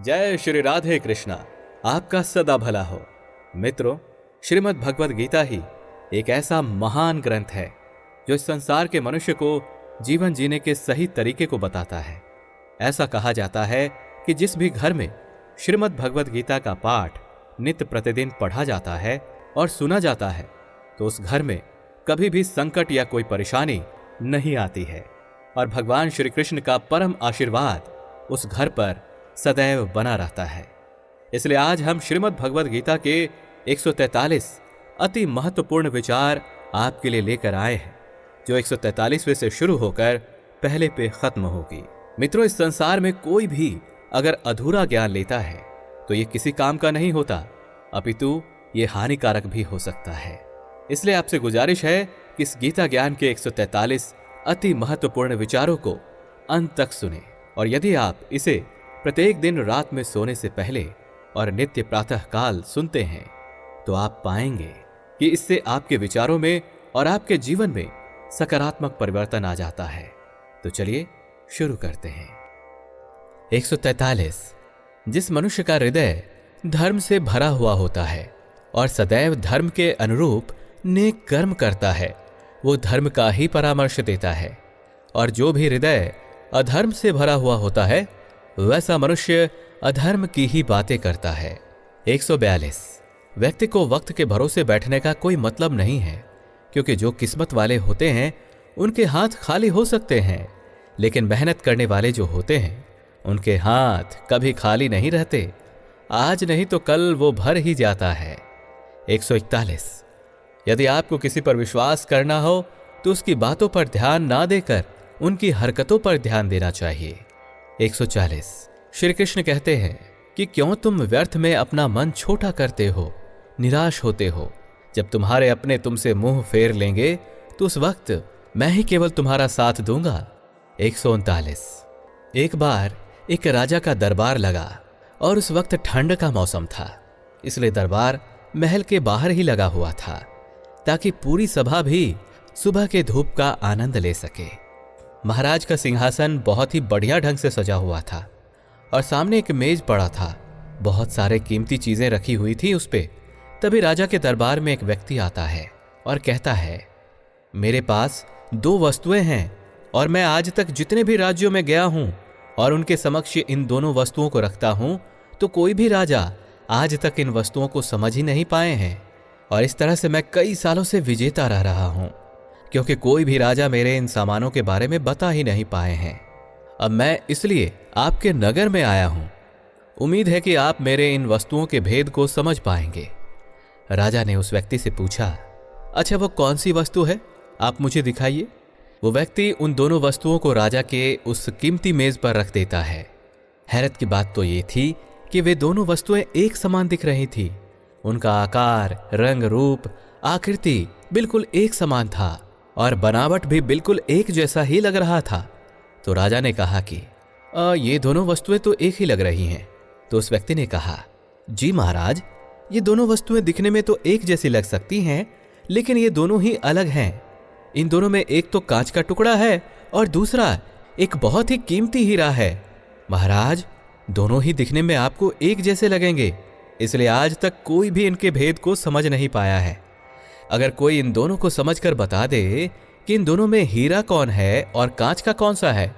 जय श्री राधे कृष्णा। आपका सदा भला हो। मित्रों, श्रीमद् भगवद गीता ही एक ऐसा महान ग्रंथ है जो इस संसार के मनुष्य को जीवन जीने के सही तरीके को बताता है। ऐसा कहा जाता है कि जिस भी घर में श्रीमद् भगवद गीता का पाठ नित्य प्रतिदिन पढ़ा जाता है और सुना जाता है तो उस घर में कभी भी संकट या कोई परेशानी नहीं आती है और भगवान श्री कृष्ण का परम आशीर्वाद उस घर पर सदैव बना रहता है। इसलिए आज हम श्रीमद् भगवद गीता के 143 अति महत्वपूर्ण विचार आपके लिए लेकर आए हैं, जो 143वें से शुरू होकर पहले पे खत्म होगी। मित्रों, इस संसार में कोई भी अगर अधूरा ज्ञान लेता है तो ये किसी काम का नहीं होता, अपितु ये हानिकारक भी हो सकता है। इसलिए आपसे गुजारिश है कि इस गीता ज्ञान के 143 अति महत्वपूर्ण विचारों को अंत तक सुने, और यदि आप इसे प्रत्येक दिन रात में सोने से पहले और नित्य प्रातः काल सुनते हैं तो आप पाएंगे कि इससे आपके विचारों में और आपके जीवन में सकारात्मक परिवर्तन आ जाता है। तो चलिए शुरू करते हैं। 143। जिस मनुष्य का हृदय धर्म से भरा हुआ होता है और सदैव धर्म के अनुरूप नेक कर्म करता है, वो धर्म का ही परामर्श देता है, और जो भी हृदय अधर्म से भरा हुआ होता है वैसा मनुष्य अधर्म की ही बातें करता है। 142। व्यक्ति को वक्त के भरोसे बैठने का कोई मतलब नहीं है, क्योंकि जो किस्मत वाले होते हैं उनके हाथ खाली हो सकते हैं, लेकिन मेहनत करने वाले जो होते हैं उनके हाथ कभी खाली नहीं रहते। आज नहीं तो कल वो भर ही जाता है। 141। यदि आपको किसी पर विश्वास करना हो तो उसकी बातों पर ध्यान ना देकर उनकी हरकतों पर ध्यान देना चाहिए। 140। श्री कृष्ण कहते हैं कि क्यों तुम व्यर्थ में अपना मन छोटा करते हो, निराश होते हो। जब तुम्हारे अपने तुमसे मुंह फेर लेंगे तो उस वक्त मैं ही केवल तुम्हारा साथ दूंगा। 139। एक बार एक राजा का दरबार लगा और उस वक्त ठंड का मौसम था, इसलिए दरबार महल के बाहर ही लगा हुआ था ताकि पूरी सभा भी सुबह के धूप का आनंद ले सके। महाराज का सिंहासन बहुत ही बढ़िया ढंग से सजा हुआ था और सामने एक मेज पड़ा था, बहुत सारे कीमती चीजें रखी हुई थी उस पे। तभी राजा के दरबार में एक व्यक्ति आता है और कहता है, मेरे पास 2 वस्तुएं हैं और मैं आज तक जितने भी राज्यों में गया हूं और उनके समक्ष इन दोनों वस्तुओं को रखता हूं तो कोई भी राजा आज तक इन वस्तुओं को समझ ही नहीं पाए हैं, और इस तरह से मैं कई सालों से विजेता रह रहा हूं, क्योंकि कोई भी राजा मेरे इन सामानों के बारे में बता ही नहीं पाए हैं। अब मैं इसलिए आपके नगर में आया हूं, उम्मीद है कि आप मेरे इन वस्तुओं के भेद को समझ पाएंगे। राजा ने उस व्यक्ति से पूछा, अच्छा वो कौन सी वस्तु है, आप मुझे दिखाइए। वो व्यक्ति उन दोनों वस्तुओं को राजा के उस कीमती मेज पर रख देता है। हैरत की बात तो ये थी कि वे दोनों वस्तुएं एक समान दिख रही थी। उनका आकार, रंग, रूप, आकृति बिल्कुल एक समान था और बनावट भी बिल्कुल एक जैसा ही लग रहा था। तो राजा ने कहा कि ये दोनों वस्तुएं तो एक ही लग रही हैं। तो उस व्यक्ति ने कहा, जी महाराज, ये दोनों वस्तुएं दिखने में तो एक जैसी लग सकती हैं, लेकिन ये दोनों ही अलग हैं। इन दोनों में एक तो कांच का टुकड़ा है और दूसरा एक बहुत ही कीमती हीरा है। महाराज, दोनों ही दिखने में आपको एक जैसे लगेंगे, इसलिए आज तक कोई भी इनके भेद को समझ नहीं पाया है। अगर कोई इन दोनों को समझकर बता दे कि इन दोनों में हीरा कौन है और कांच का कौन सा है,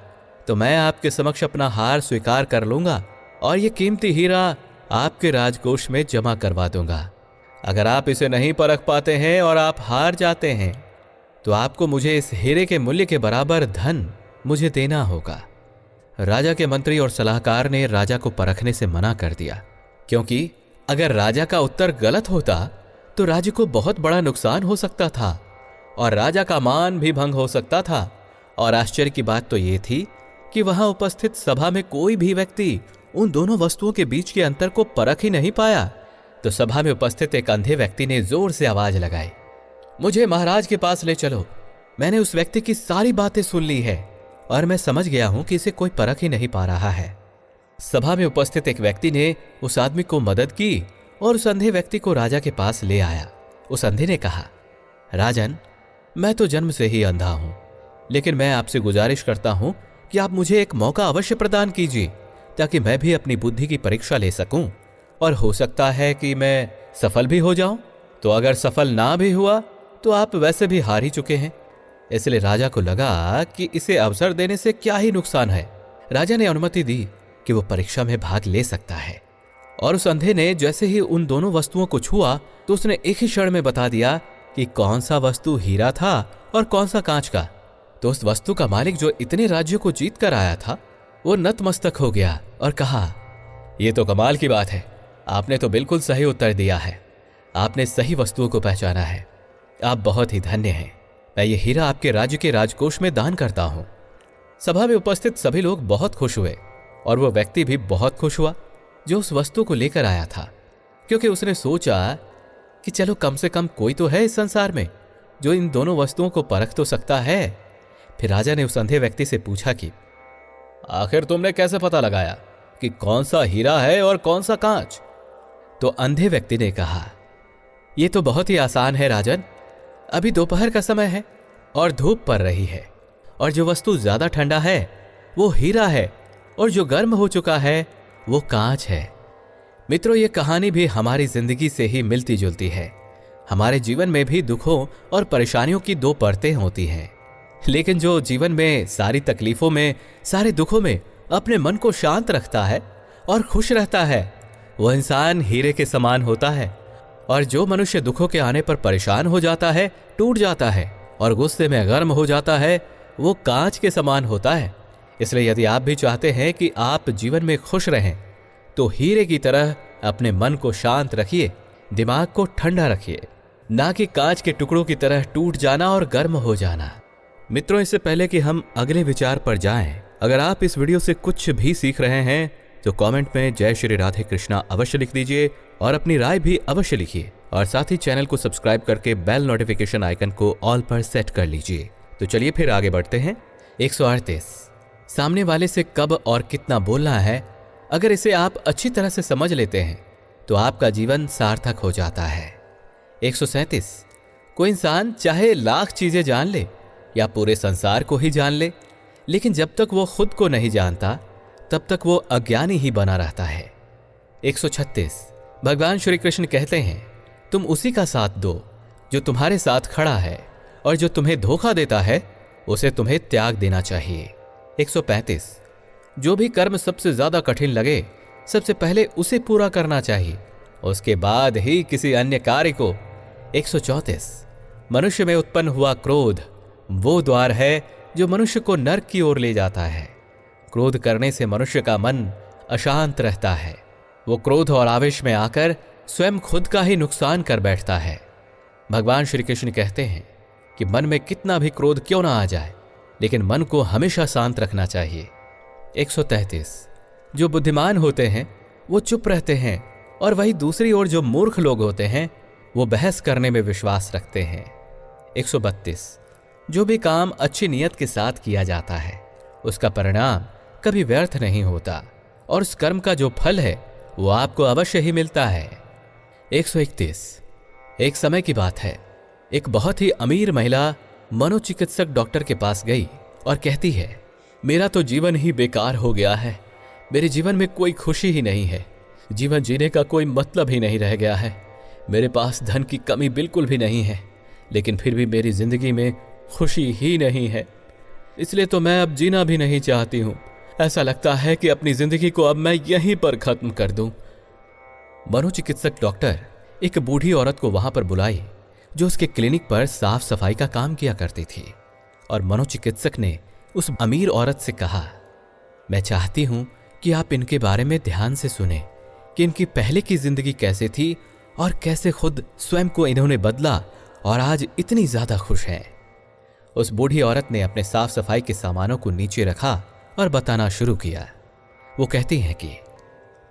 तो मैं आपके समक्ष अपना हार स्वीकार कर लूंगा और ये कीमती हीरा आपके राजकोष में जमा करवा दूंगा। अगर आप इसे नहीं परख पाते हैं और आप हार जाते हैं तो आपको मुझे इस हीरे के मूल्य के बराबर धन मुझे देना होगा। राजा के मंत्री और सलाहकार ने राजा को परखने से मना कर दिया, क्योंकि अगर राजा का उत्तर गलत होता तो राज्य को बहुत बड़ा नुकसान हो सकता था और राजा का मान भी भंग हो सकता था। और आश्चर्य की बात तो ये थी कि वहां उपस्थित सभा में कोई भी व्यक्ति उन दोनों वस्तुओं के बीच के अंतर को परख ही नहीं पाया। तो सभा में उपस्थित एक अंधे व्यक्ति ने जोर से आवाज लगाई, मुझे महाराज के पास ले चलो। मैंने उस व्यक्ति की सारी बातें सुन ली है और मैं समझ गया हूं कि इसे कोई परख ही नहीं पा रहा है। सभा में उपस्थित एक व्यक्ति ने उस आदमी को मदद की और उस अंधे व्यक्ति को राजा के पास ले आया। उस अंधे ने कहा, राजन, मैं तो जन्म से ही अंधा हूं, लेकिन मैं आपसे गुजारिश करता हूं कि आप मुझे एक मौका अवश्य प्रदान कीजिए ताकि मैं भी अपनी बुद्धि की परीक्षा ले सकूं और हो सकता है कि मैं सफल भी हो जाऊं। तो अगर सफल ना भी हुआ तो आप वैसे भी हार ही चुके हैं। इसलिए राजा को लगा कि इसे अवसर देने से क्या ही नुकसान है। राजा ने अनुमति दी कि वो परीक्षा में भाग ले सकता है। और उस अंधे ने जैसे ही उन दोनों वस्तुओं को छुआ तो उसने एक ही क्षण में बता दिया कि कौन सा वस्तु हीरा था और कौन सा कांच का। तो उस वस्तु का मालिक जो इतने राज्यों को जीत कर आया था वो नतमस्तक हो गया और कहा, यह तो कमाल की बात है, आपने तो बिल्कुल सही उत्तर दिया है। आपने सही वस्तुओं को पहचाना है। आप बहुत ही धन्य हैं। मैं ये हीरा आपके राज्य के राजकोष में दान करता हूं। सभा में उपस्थित सभी लोग बहुत खुश हुए और वो व्यक्ति भी बहुत खुश हुआ जो उस वस्तु को लेकर आया था, क्योंकि उसने सोचा कि चलो कम से कम कोई तो है इस संसार में जो इन दोनों वस्तुओं को परख तो सकता है। फिर राजा ने उस अंधे व्यक्ति से पूछा कि आखिर तुमने कैसे पता लगाया कि कौन सा हीरा है और कौन सा कांच? तो अंधे व्यक्ति ने कहा, यह तो बहुत ही आसान है राजन। अभी दोपहर का समय है और धूप पड़ रही है, और जो वस्तु ज्यादा ठंडा है वो हीरा है और जो गर्म हो चुका है वो कांच है। मित्रों, ये कहानी भी हमारी जिंदगी से ही मिलती जुलती है। हमारे जीवन में भी दुखों और परेशानियों की दो परतें होती हैं, लेकिन जो जीवन में सारी तकलीफों में, सारे दुखों में अपने मन को शांत रखता है और खुश रहता है वो इंसान हीरे के समान होता है। और जो मनुष्य दुखों के आने पर परेशान हो जाता है, टूट जाता है और गुस्से में गर्म हो जाता है, वो कांच के समान होता है। इसलिए यदि आप भी चाहते हैं कि आप जीवन में खुश रहें तो हीरे की तरह अपने मन को शांत रखिए, दिमाग को ठंडा रखिए, ना कि कांच के टुकड़ों की तरह टूट जाना और गर्म हो जाना। मित्रों, इससे पहले कि हम अगले विचार पर जाएं, अगर आप इस वीडियो से कुछ भी सीख रहे हैं तो कमेंट में जय श्री राधे कृष्णा अवश्य लिख दीजिए और अपनी राय भी अवश्य लिखिए। और साथ ही चैनल को सब्सक्राइब करके बेल नोटिफिकेशन आइकन को ऑल पर सेट कर लीजिए। तो चलिए फिर आगे बढ़ते हैं। 138, सामने वाले से कब और कितना बोलना है, अगर इसे आप अच्छी तरह से समझ लेते हैं तो आपका जीवन सार्थक हो जाता है। 137, कोई इंसान चाहे लाख चीजें जान ले या पूरे संसार को ही जान ले, लेकिन जब तक वो खुद को नहीं जानता तब तक वो अज्ञानी ही बना रहता है। 136, भगवान श्री कृष्ण कहते हैं, तुम उसी का साथ दो जो तुम्हारे साथ खड़ा है, और जो तुम्हें धोखा देता है उसे तुम्हें त्याग देना चाहिए। 135, जो भी कर्म सबसे ज्यादा कठिन लगे सबसे पहले उसे पूरा करना चाहिए, उसके बाद ही किसी अन्य कार्य को। 134, मनुष्य में उत्पन्न हुआ क्रोध वो द्वार है जो मनुष्य को नरक की ओर ले जाता है। क्रोध करने से मनुष्य का मन अशांत रहता है। वो क्रोध और आवेश में आकर स्वयं खुद का ही नुकसान कर बैठता है। भगवान श्री कृष्ण कहते हैं कि मन में कितना भी क्रोध क्यों ना आ जाए, लेकिन मन को हमेशा शांत रखना चाहिए। 133, जो बुद्धिमान होते हैं वो चुप रहते हैं, और वही दूसरी ओर जो मूर्ख लोग होते हैं वो बहस करने में विश्वास रखते हैं। 132, जो भी काम अच्छी नियत के साथ किया जाता है उसका परिणाम कभी व्यर्थ नहीं होता, और उस कर्म का जो फल है वो आपको अवश्य ही मिलता है। 131, एक समय की बात है, एक बहुत ही अमीर महिला मनोचिकित्सक डॉक्टर के पास गई और कहती है, मेरा तो जीवन ही बेकार हो गया है, मेरे जीवन में कोई खुशी ही नहीं है, जीवन जीने का कोई मतलब ही नहीं रह गया है, मेरे पास धन की कमी बिल्कुल भी नहीं है, लेकिन फिर भी मेरी जिंदगी में खुशी ही नहीं है, इसलिए तो मैं अब जीना भी नहीं चाहती हूं। ऐसा लगता है कि अपनी जिंदगी को अब मैं यहीं पर खत्म कर दूं। मनोचिकित्सक डॉक्टर एक बूढ़ी औरत को वहां पर बुलाई जो उसके क्लिनिक पर साफ सफाई का काम किया करती थी, और मनोचिकित्सक ने उस अमीर औरत से कहा, मैं चाहती हूं कि आप इनके बारे में ध्यान से सुने कि इनकी पहले की जिंदगी कैसे थी और कैसे खुद स्वयं को इन्होंने बदला और आज इतनी ज्यादा खुश हैं। उस बूढ़ी औरत ने अपने साफ सफाई के सामानों को नीचे रखा और बताना शुरू किया। वो कहती हैं कि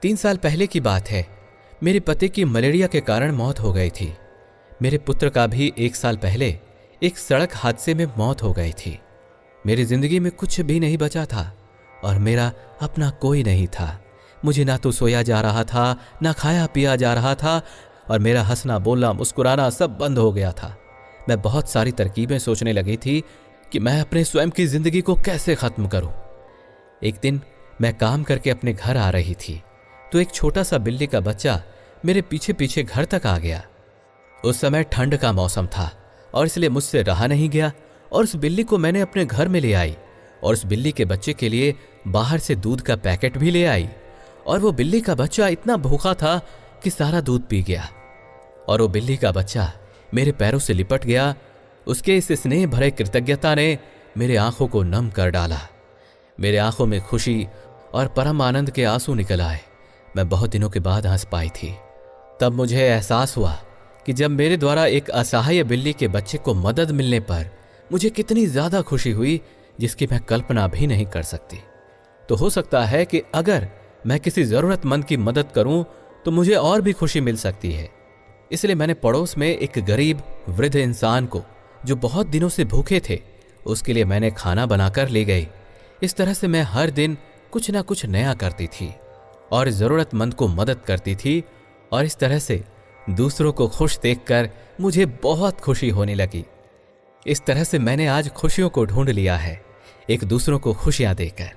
3 साल पहले की बात है, मेरे पति की मलेरिया के कारण मौत हो गई थी। मेरे पुत्र का भी 1 साल पहले एक सड़क हादसे में मौत हो गई थी। मेरी जिंदगी में कुछ भी नहीं बचा था और मेरा अपना कोई नहीं था। मुझे ना तो सोया जा रहा था, ना खाया पिया जा रहा था, और मेरा हंसना बोलना मुस्कुराना सब बंद हो गया था। मैं बहुत सारी तरकीबें सोचने लगी थी कि मैं अपने स्वयं की जिंदगी को कैसे खत्म करूं। एक दिन मैं काम करके अपने घर आ रही थी तो एक छोटा सा बिल्ली का बच्चा मेरे पीछे पीछे घर तक आ गया। उस समय ठंड का मौसम था और इसलिए मुझसे रहा नहीं गया और उस बिल्ली को मैंने अपने घर में ले आई और उस बिल्ली के बच्चे के लिए बाहर से दूध का पैकेट भी ले आई। और वो बिल्ली का बच्चा इतना भूखा था कि सारा दूध पी गया और वो बिल्ली का बच्चा मेरे पैरों से लिपट गया। उसके इस स्नेह भरे कृतज्ञता ने मेरे आंखों को नम कर डाला। मेरे आंखों में खुशी और परम आनंद के आंसू निकल आए। मैं बहुत दिनों के बाद हंस पाई थी। तब मुझे एहसास हुआ कि जब मेरे द्वारा एक असहाय बिल्ली के बच्चे को मदद मिलने पर मुझे कितनी ज्यादा खुशी हुई जिसकी मैं कल्पना भी नहीं कर सकती। तो हो सकता है कि अगर मैं किसी जरूरतमंद की मदद करूं तो मुझे और भी खुशी मिल सकती है। इसलिए मैंने पड़ोस में एक गरीब वृद्ध इंसान को जो बहुत दिनों से भूखे थे उसके लिए मैंने खाना बनाकर ले गई। इस तरह से मैं हर दिन कुछ ना कुछ नया करती थी और जरूरतमंद को मदद करती थी और इस तरह से दूसरों को खुश देखकर मुझे बहुत खुशी होने लगी। इस तरह से मैंने आज खुशियों को ढूंढ लिया है, एक दूसरों को खुशियां देकर।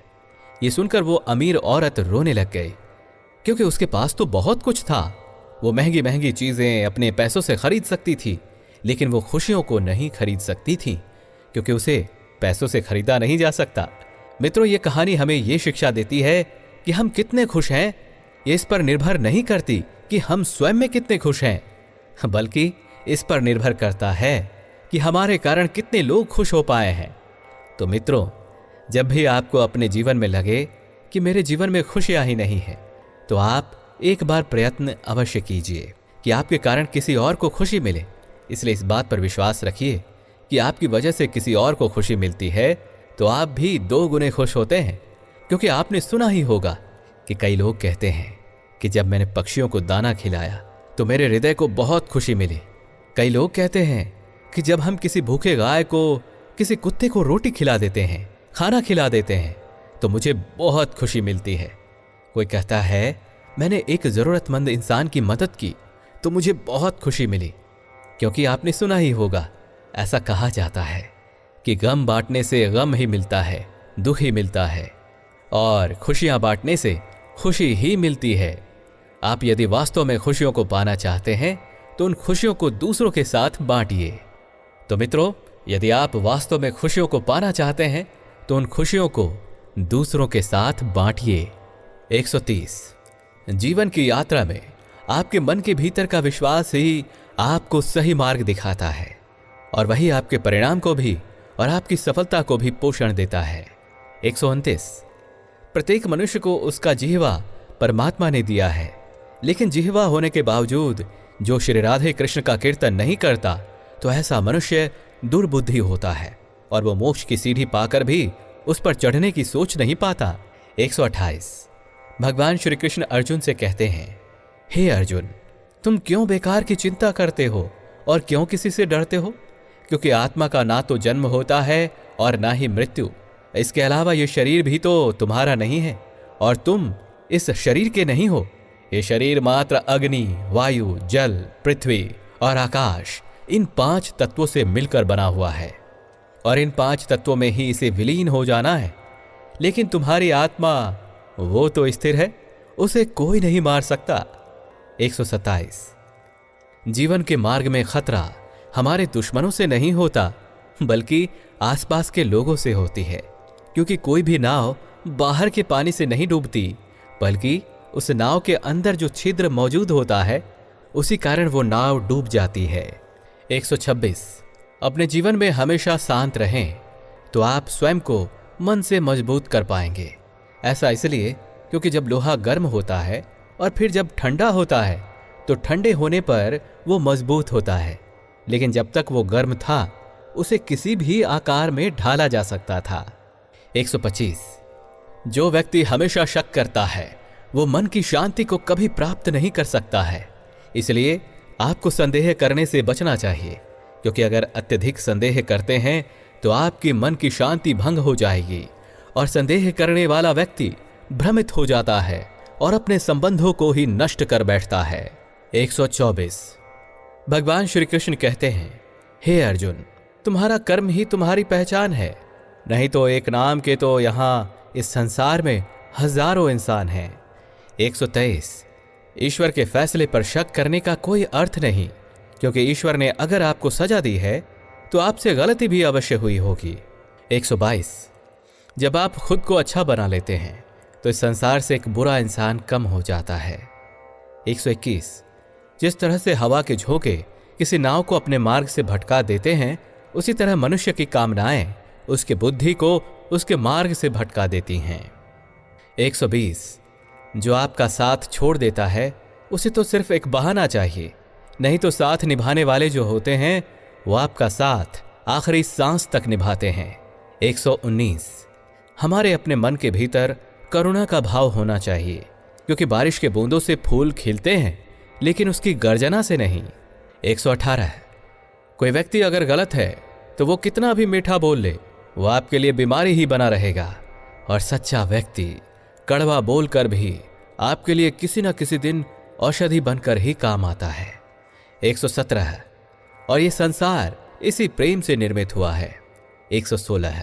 ये सुनकर वो अमीर औरत रोने लग गई क्योंकि उसके पास तो बहुत कुछ था। वो महंगी महंगी चीजें अपने पैसों से खरीद सकती थी लेकिन वो खुशियों को नहीं खरीद सकती थी क्योंकि उसे पैसों से खरीदा नहीं जा सकता। मित्रों, ये कहानी हमें ये शिक्षा देती है कि हम कितने खुश हैं ये इस पर निर्भर नहीं करती कि हम स्वयं में कितने खुश हैं, बल्कि इस पर निर्भर करता है कि हमारे कारण कितने लोग खुश हो पाए हैं। तो मित्रों, जब भी आपको अपने जीवन में लगे कि मेरे जीवन में खुशियां ही नहीं है तो आप एक बार प्रयत्न अवश्य कीजिए कि आपके कारण किसी और को खुशी मिले। इसलिए इस बात पर विश्वास रखिए कि आपकी वजह से किसी और को खुशी मिलती है तो आप भी 2 गुने खुश होते हैं। क्योंकि आपने सुना ही होगा कि कई लोग कहते हैं कि जब मैंने पक्षियों को दाना खिलाया तो मेरे हृदय को बहुत खुशी मिली। कई लोग कहते हैं कि जब हम किसी भूखे गाय को, किसी कुत्ते को रोटी खिला देते हैं, खाना खिला देते हैं तो मुझे बहुत खुशी मिलती है। कोई कहता है मैंने एक जरूरतमंद इंसान की मदद की तो मुझे बहुत खुशी मिली। क्योंकि आपने सुना ही होगा, ऐसा कहा जाता है कि गम बांटने से गम ही मिलता है, दुख ही मिलता है और खुशियां बांटने से खुशी ही मिलती है। आप यदि वास्तव में खुशियों को पाना चाहते हैं तो उन खुशियों को दूसरों के साथ बांटिए। तो मित्रों, यदि आप वास्तव में खुशियों को पाना चाहते हैं तो उन खुशियों को दूसरों के साथ बांटिए। 130 जीवन की यात्रा में आपके मन के भीतर का विश्वास ही आपको सही मार्ग दिखाता है और वही आपके परिणाम को भी और आपकी सफलता को भी पोषण देता है। 129 प्रत्येक मनुष्य को उसका जिह्वा परमात्मा ने दिया है, लेकिन जिह्वा होने के बावजूद जो श्री राधे कृष्ण का कीर्तन नहीं करता तो ऐसा मनुष्य दुर्बुद्धि होता है और वो मोक्ष की सीढ़ी पाकर भी उस पर चढ़ने की सोच नहीं पाता। 128 भगवान श्री कृष्ण अर्जुन से कहते हैं, हे अर्जुन, तुम क्यों बेकार की चिंता करते हो और क्यों किसी से डरते हो? क्योंकि आत्मा का ना तो जन्म होता है और ना ही मृत्यु। इसके अलावा ये शरीर भी तो तुम्हारा नहीं है और तुम इस शरीर के नहीं हो। ये शरीर मात्र अग्नि, वायु, जल, पृथ्वी और आकाश, इन 5 तत्वों से मिलकर बना हुआ है और इन 5 तत्वों में ही इसे विलीन हो जाना है। लेकिन तुम्हारी आत्मा वो तो स्थिर है, उसे कोई नहीं मार सकता। 127 जीवन के मार्ग में खतरा हमारे दुश्मनों से नहीं होता बल्कि आसपास के लोगों से होती है। क्योंकि कोई भी नाव बाहर के पानी से नहीं डूबती बल्कि उस नाव के अंदर जो छिद्र मौजूद होता है उसी कारण वो नाव डूब जाती है। 126 अपने जीवन में हमेशा शांत रहें तो आप स्वयं को मन से मजबूत कर पाएंगे। ऐसा इसलिए क्योंकि जब लोहा गर्म होता है और फिर जब ठंडा होता है तो ठंडे होने पर वो मजबूत होता है, लेकिन जब तक वो गर्म था उसे किसी भी आकार में ढाला जा सकता था। 125 जो व्यक्ति हमेशा शक करता है वो मन की शांति को कभी प्राप्त नहीं कर सकता है। इसलिए आपको संदेह करने से बचना चाहिए, क्योंकि अगर अत्यधिक संदेह करते हैं तो आपकी मन की शांति भंग हो जाएगी और संदेह करने वाला व्यक्ति भ्रमित हो जाता है और अपने संबंधों को ही नष्ट कर बैठता है। 124 भगवान श्री कृष्ण कहते हैं, हे अर्जुन, तुम्हारा कर्म ही तुम्हारी पहचान है, नहीं तो एक नाम के तो यहां इस संसार में हजारों इंसान हैं। 123 ईश्वर के फैसले पर शक करने का कोई अर्थ नहीं, क्योंकि ईश्वर ने अगर आपको सजा दी है तो आपसे गलती भी अवश्य हुई होगी। 122 जब आप खुद को अच्छा बना लेते हैं तो इस संसार से एक बुरा इंसान कम हो जाता है। 121 जिस तरह से हवा के झोंके किसी नाव को अपने मार्ग से भटका देते हैं, उसी तरह मनुष्य की कामनाएं उसकी बुद्धि को उसके मार्ग से भटका देती हैं। 120 जो आपका साथ छोड़ देता है उसे तो सिर्फ एक बहाना चाहिए, नहीं तो साथ निभाने वाले जो होते हैं वो आपका साथ आखिरी सांस तक निभाते हैं। 119 हमारे अपने मन के भीतर करुणा का भाव होना चाहिए, क्योंकि बारिश के बूंदों से फूल खिलते हैं लेकिन उसकी गर्जना से नहीं। 118 कोई व्यक्ति अगर गलत है तो वो कितना भी मीठा बोल ले, वो आपके लिए बीमारी ही बना रहेगा, और सच्चा व्यक्ति कड़वा बोलकर भी आपके लिए किसी न किसी दिन औषधि बनकर ही काम आता है। 117 और ये संसार इसी प्रेम से निर्मित हुआ है। 116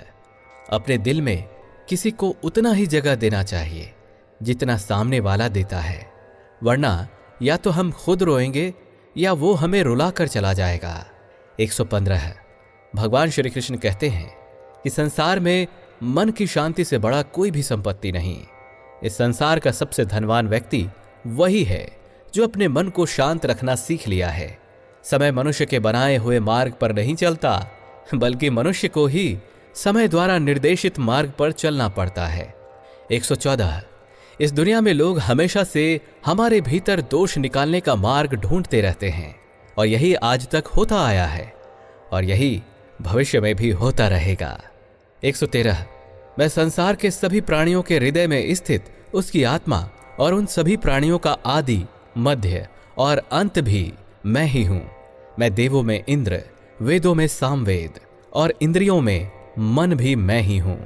अपने दिल में किसी को उतना ही जगह देना चाहिए जितना सामने वाला देता है, वरना या तो हम खुद रोएंगे या वो हमें रुलाकर चला जाएगा। 115 भगवान श्री कृष्ण कहते हैं कि संसार में मन की शांति से बड़ा कोई भी संपत्ति नहीं। इस संसार का सबसे धनवान व्यक्ति वही है जो अपने मन को शांत रखना सीख लिया है। समय मनुष्य के बनाए हुए मार्ग पर नहीं चलता, बल्कि मनुष्य को ही समय द्वारा निर्देशित मार्ग पर चलना पड़ता है। 114 इस दुनिया में लोग हमेशा से हमारे भीतर दोष निकालने का मार्ग ढूंढते रहते हैं, और यही आज तक होता आया है और यही भविष्य में भी होता रहेगा। 113 मैं संसार के सभी प्राणियों के हृदय में स्थित उसकी आत्मा और उन सभी प्राणियों का आदि, मध्य और अंत भी मैं ही हूं। मैं देवों में इंद्र, वेदों में सामवेद और इंद्रियों में मन भी मैं ही हूं।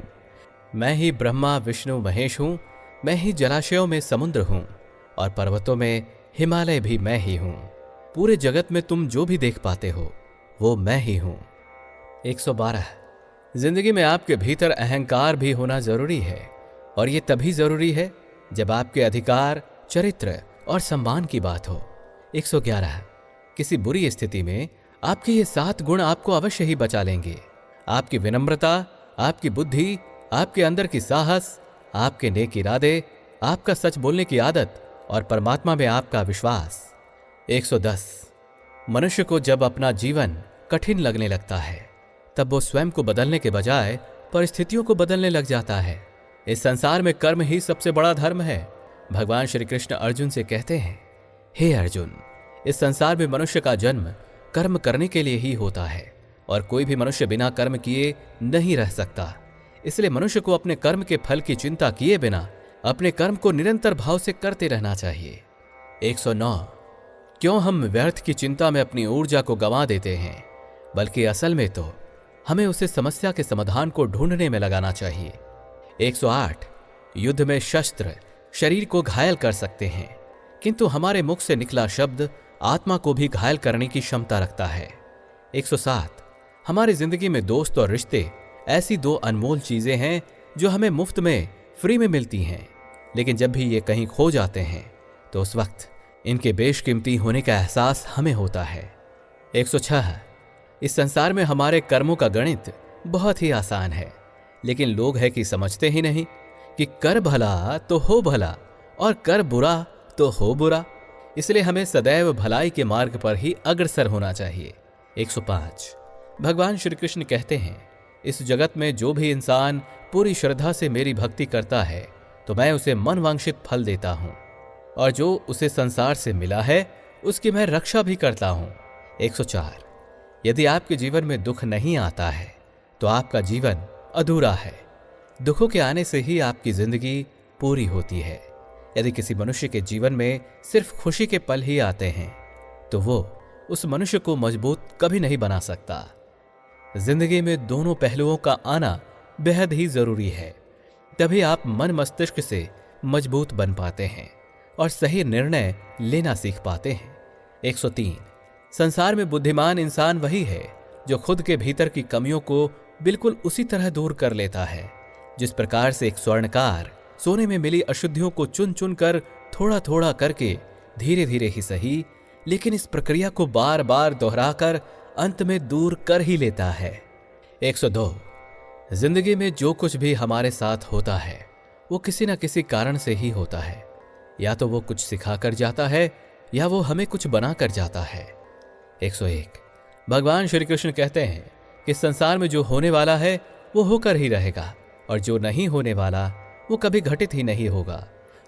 मैं ही ब्रह्मा विष्णु महेश हूं। मैं ही जलाशयों में समुद्र हूं और पर्वतों में हिमालय भी मैं ही हूं। पूरे जगत में तुम जो भी देख पाते हो वो मैं ही हूं। 112 जिंदगी में आपके भीतर अहंकार भी होना जरूरी है, और ये तभी जरूरी है जब आपके अधिकार, चरित्र और सम्मान की बात हो। 111 किसी बुरी स्थिति में आपके ये 7 गुण आपको अवश्य ही बचा लेंगे। आपकी विनम्रता, आपकी बुद्धि, आपके अंदर की साहस, आपके नेक इरादे, आपका सच बोलने की आदत और परमात्मा में आपका विश्वास। 110 मनुष्य को जब अपना जीवन कठिन लगने लगता है तब वो स्वयं को बदलने के बजाय परिस्थितियों को बदलने लग जाता है। इस संसार में कर्म ही सबसे बड़ा धर्म है। भगवान श्री कृष्ण अर्जुन से कहते हैं, हे अर्जुन, इस संसार में मनुष्य का जन्म कर्म करने के लिए ही होता है, और कोई भी मनुष्य बिना कर्म किए नहीं रह सकता। इसलिए मनुष्य को अपने कर्म के फल की चिंता किए बिना अपने कर्म को निरंतर भाव से करते रहना चाहिए। 109 क्यों हम व्यर्थ की चिंता में अपनी ऊर्जा को गंवा देते हैं, बल्कि असल में तो हमें उसे समस्या के समाधान को ढूंढने में लगाना चाहिए। 108 युद्ध में शस्त्र शरीर को घायल कर सकते हैं, किंतु हमारे मुख से निकला शब्द आत्मा को भी घायल करने की क्षमता रखता है। 107 हमारी जिंदगी में दोस्त और रिश्ते ऐसी 2 अनमोल चीजें हैं जो हमें मुफ्त में, फ्री में मिलती हैं, लेकिन जब भी ये कहीं खो जाते हैं तो उस वक्त इनके बेशकीमती होने का एहसास हमें होता है। 106 इस संसार में हमारे कर्मों का गणित बहुत ही आसान है, लेकिन लोग हैं कि समझते ही नहीं कि कर भला तो हो भला और कर बुरा तो हो बुरा। इसलिए हमें सदैव भलाई के मार्ग पर ही अग्रसर होना चाहिए। 105 भगवान श्री कृष्ण कहते हैं, इस जगत में जो भी इंसान पूरी श्रद्धा से मेरी भक्ति करता है तो मैं उसे मनवांछित फल देता हूं, और जो उसे संसार से मिला है उसकी मैं रक्षा भी करता हूं। 104 यदि आपके जीवन में दुख नहीं आता है तो आपका जीवन अधूरा है। दुखों के आने से ही आपकी जिंदगी पूरी होती है। यदि किसी मनुष्य के जीवन में सिर्फ खुशी के पल ही आते हैं तो वो उस मनुष्य को मजबूत कभी नहीं बना सकता। जिंदगी में दोनों पहलुओं का आना बेहद ही जरूरी है, तभी आप मन मस्तिष्क से मजबूत बन पाते हैं और सही निर्णय लेना सीख पाते हैं। 103 संसार में बुद्धिमान इंसान वही है जो खुद के भीतर की कमियों को बिल्कुल उसी तरह दूर कर लेता है जिस प्रकार से एक स्वर्णकार सोने में मिली अशुद्धियों को चुन चुन कर थोड़ा थोड़ा करके धीरे धीरे ही सही, लेकिन इस प्रक्रिया को बार बार दोहराकर अंत में दूर कर ही लेता है। 102। जिंदगी में जो कुछ भी हमारे साथ होता है वो किसी न किसी कारण से ही होता है। या तो वो कुछ सिखा कर जाता है या वो हमें कुछ बना कर जाता है। 101। भगवान श्री कृष्ण कहते हैं कि संसार में जो होने वाला है वो होकर ही रहेगा और जो नहीं होने वाला वो कभी घटित ही नहीं होगा।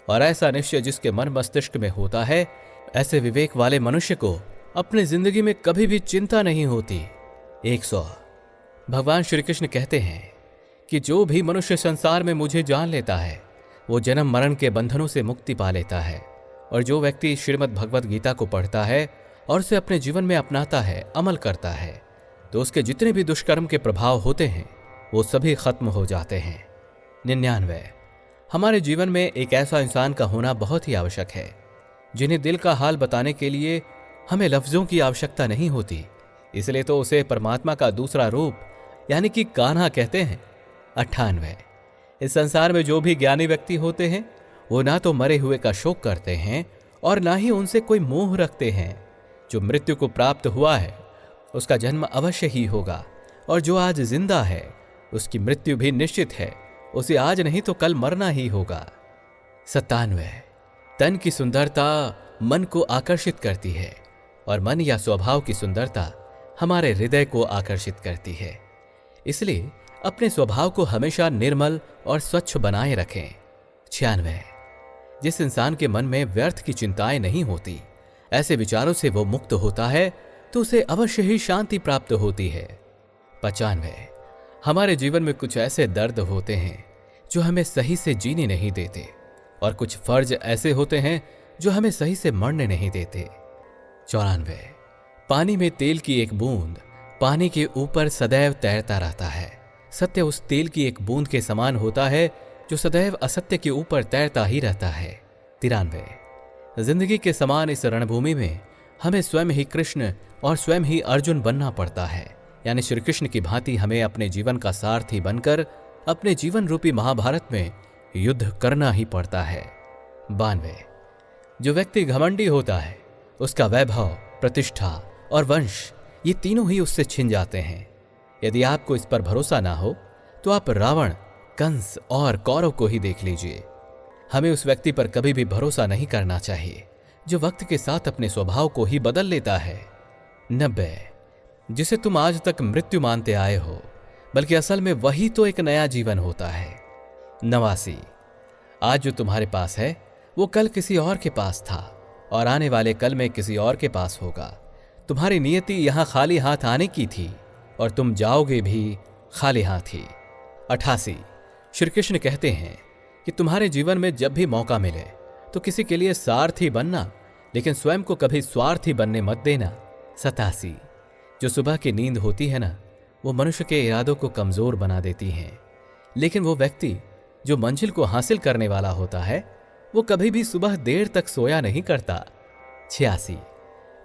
और ऐसा निश्चय जिसके मन मस्तिष्क में होता है, ऐसे विवेक वाले मनुष्य को अपनी जिंदगी में कभी भी चिंता नहीं होती। 100। भगवान श्री कृष्ण कहते हैं कि जो भी मनुष्य संसार में मुझे जान लेता है वो जन्म मरण के बंधनों से मुक्ति पा लेता है। और जो व्यक्ति श्रीमद् भगवद गीता को पढ़ता है और उसे अपने जीवन में अपनाता है, अमल करता है, तो उसके जितने भी दुष्कर्म के प्रभाव होते हैं वो सभी खत्म हो जाते हैं। 99। हमारे जीवन में एक ऐसा इंसान का होना बहुत ही आवश्यक है जिन्हें दिल का हाल बताने के लिए हमें लफ्जों की आवश्यकता नहीं होती। इसलिए तो उसे परमात्मा का दूसरा रूप यानी कि कान्हा कहते हैं। 98। इस संसार में जो भी ज्ञानी व्यक्ति होते हैं वो ना तो मरे हुए का शोक करते हैं और ना ही उनसे कोई मोह रखते हैं। जो मृत्यु को प्राप्त हुआ है उसका जन्म अवश्य ही होगा, और जो आज जिंदा है उसकी मृत्यु भी निश्चित है। उसे आज नहीं तो कल मरना ही होगा। 97। तन की सुंदरता मन को आकर्षित करती है और मन या स्वभाव की सुंदरता हमारे हृदय को आकर्षित करती है। इसलिए अपने स्वभाव को हमेशा निर्मल और स्वच्छ बनाए रखें। 96। जिस इंसान के मन में व्यर्थ की चिंताएं नहीं होती, ऐसे विचारों से वो मुक्त होता है, तो उसे अवश्य ही शांति प्राप्त होती है। 95। हमारे जीवन में कुछ ऐसे दर्द होते हैं जो हमें सही से जीने नहीं देते, और कुछ फर्ज ऐसे होते हैं जो हमें सही से मरने नहीं देते। 94। पानी में तेल की एक बूंद पानी के ऊपर सदैव तैरता रहता है। सत्य उस तेल की एक बूंद के समान होता है जो सदैव असत्य के ऊपर तैरता ही रहता है। 93। जिंदगी के समान इस रणभूमि में हमें स्वयं ही कृष्ण और स्वयं ही अर्जुन बनना पड़ता है, यानी श्री कृष्ण की भांति हमें अपने जीवन का सारथी बनकर अपने जीवन रूपी महाभारत में युद्ध करना ही पड़ता है। 92। जो व्यक्ति घमंडी होता है उसका वैभव, प्रतिष्ठा और वंश ये तीनों ही उससे छिन जाते हैं। यदि आपको इस पर भरोसा ना हो तो आप रावण, कंस और कौरव को ही देख लीजिए। हमें उस व्यक्ति पर कभी भी भरोसा नहीं करना चाहिए जो वक्त के साथ अपने स्वभाव को ही बदल लेता है। 90। जिसे तुम आज तक मृत्यु मानते आए हो, बल्कि असल में वही तो एक नया जीवन होता है। 89। आज जो तुम्हारे पास है वो कल किसी और के पास था और आने वाले कल में किसी और के पास होगा। तुम्हारी नियति यहां खाली हाथ आने की थी और तुम जाओगे भी खाली हाथ ही। 88। श्री कृष्ण कहते हैं कि तुम्हारे जीवन में जब भी मौका मिले तो किसी के लिए सारथी बनना, लेकिन स्वयं को कभी स्वार्थी बनने मत देना। 87। जो सुबह की नींद होती है ना, वो मनुष्य के इरादों को कमजोर बना देती हैं, लेकिन वो व्यक्ति जो मंजिल को हासिल करने वाला होता है वो कभी भी सुबह देर तक सोया नहीं करता। 86।